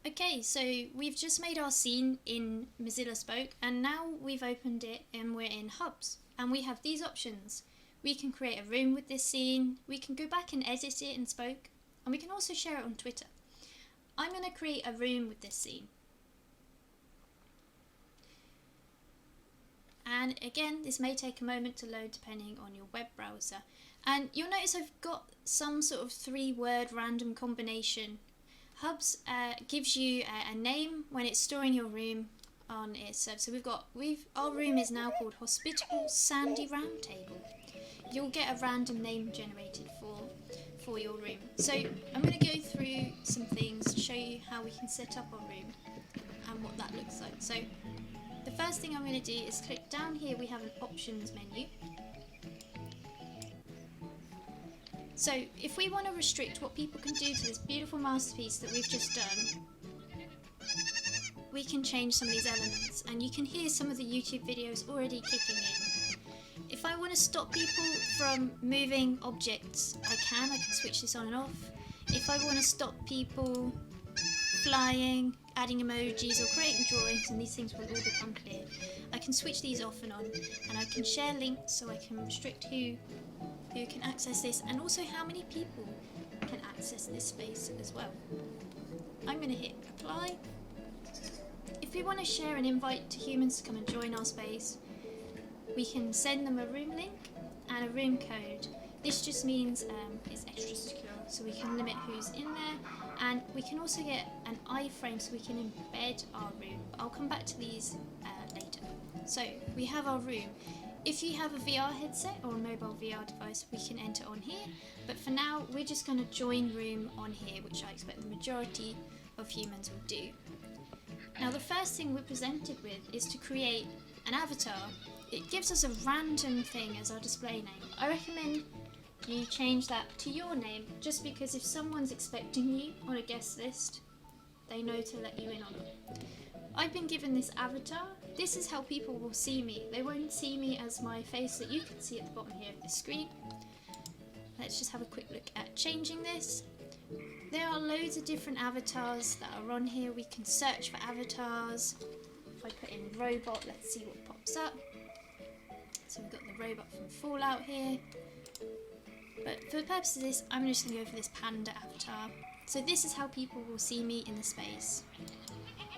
Okay, so we've just made our scene in Mozilla Spoke, and now we've opened it and we're in Hubs, and we have these options. We can create a room with this scene, we can go back and edit it in Spoke, and we can also share it on Twitter. I'm going to create a room with this scene. And again, this may take a moment to load depending on your web browser. And you'll notice I've got some sort of 3-word random combination. Hubs gives you a name when it's storing your room on its server. So our room is now called Hospitable Sandy Round Table. You'll get a random name generated for your room. So I'm going to go through some things to show you how we can set up our room and what that looks like. So the first thing I'm going to do is click down here. We have an options menu. So if we want to restrict what people can do to this beautiful masterpiece that we've just done, we can change some of these elements, and you can hear some of the YouTube videos already kicking in. If I want to stop people from moving objects, I can switch this on and off. If I want to stop people flying, adding emojis or creating drawings, and these things will all become clear, I can switch these off and on, and I can share links so I can restrict who can access this, and also how many people can access this space as well. I'm going to hit apply. If we want to share an invite to humans to come and join our space, we can send them a room link and a room code. This just means it's extra secure, so we can limit who's in there, and we can also get an iframe so we can embed our room. I'll come back to these later. So we have our room. If you have a VR headset or a mobile VR device, we can enter on here, but for now we're just going to join room on here, which I expect the majority of humans will do. Now the first thing we're presented with is to create an avatar. It gives us a random thing as our display name. I recommend you change that to your name, just because if someone's expecting you on a guest list, they know to let you in on it. I've been given this avatar. This is how people will see me. They won't see me as my face that you can see at the bottom here of the screen. Let's just have a quick look at changing this. There are loads of different avatars that are on here. We can search for avatars. If I put in robot, let's see what pops up. So we've got the robot from Fallout here. But for the purpose of this, I'm just going to go for this panda avatar. So this is how people will see me in the space.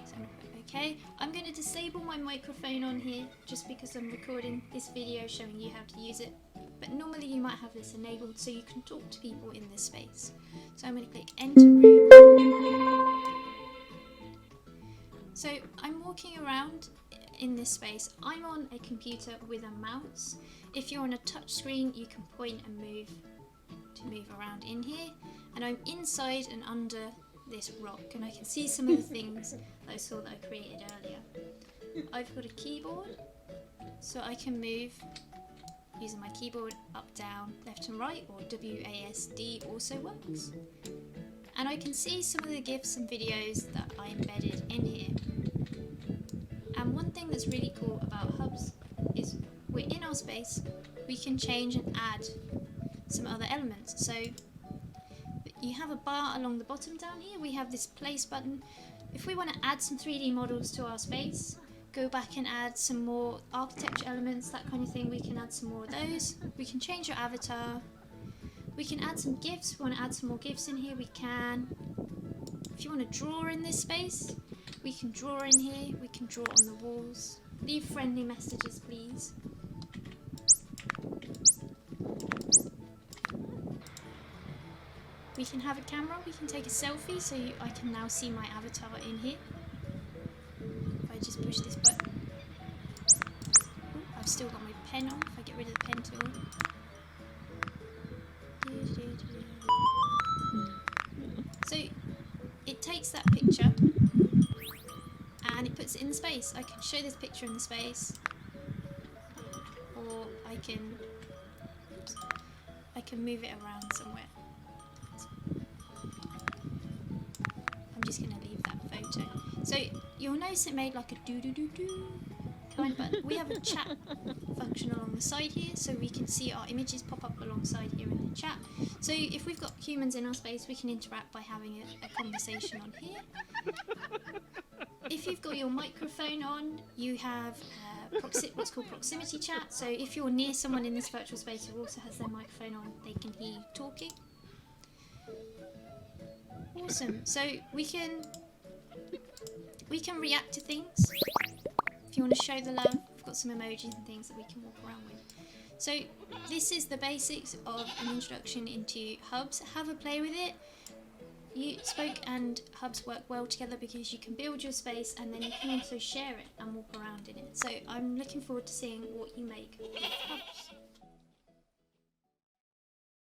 So I'm going to put OK. I'm going to disable my microphone on here just because I'm recording this video showing you how to use it. But normally you might have this enabled so you can talk to people in this space. So I'm going to click enter room. So I'm walking around in this space. I'm on a computer with a mouse. If you're on a touch screen, you can point and move to move around in here. And I'm inside and under this rock, and I can see some of the things that I saw that I created earlier. I've got a keyboard, so I can move using my keyboard up, down, left and right, or WASD also works. And I can see some of the GIFs and videos that I embedded in here. And one thing that's really cool about Hubs is we're in our space, we can change and add some other elements. So you have a bar along the bottom down here. We have this place button. If we want to add some 3D models to our space, go back and add some more architecture elements, that kind of thing, we can add some more of those. We can change your avatar. We can add some GIFs. If we want to add some more GIFs in here, we can. If you want to draw in this space, we can draw in here. We can draw on the walls. Leave friendly messages, please. We can have a camera, we can take a selfie, so I can now see my avatar in here. If I just push this button. Ooh, I've still got my pen on, if I get rid of the pen tool. So it takes that picture and it puts it in the space. I can show this picture in the space, or I can move it around somewhere. I'm just going to leave that photo. So you'll notice it made like a doo-doo-doo-doo blind button. We have a chat function along the side here, so we can see our images pop up alongside here in the chat. So if we've got humans in our space, we can interact by having a conversation on here. If you've got your microphone on, you have what's called proximity chat. So if you're near someone in this virtual space who also has their microphone on, they can hear you talking. Awesome. So we can react to things. If you want to show the love, we've got some emojis and things that we can walk around with. So this is the basics of an introduction into Hubs. Have a play with it. Spoke and Hubs work well together because you can build your space and then you can also share it and walk around in it. So I'm looking forward to seeing what you make with Hubs.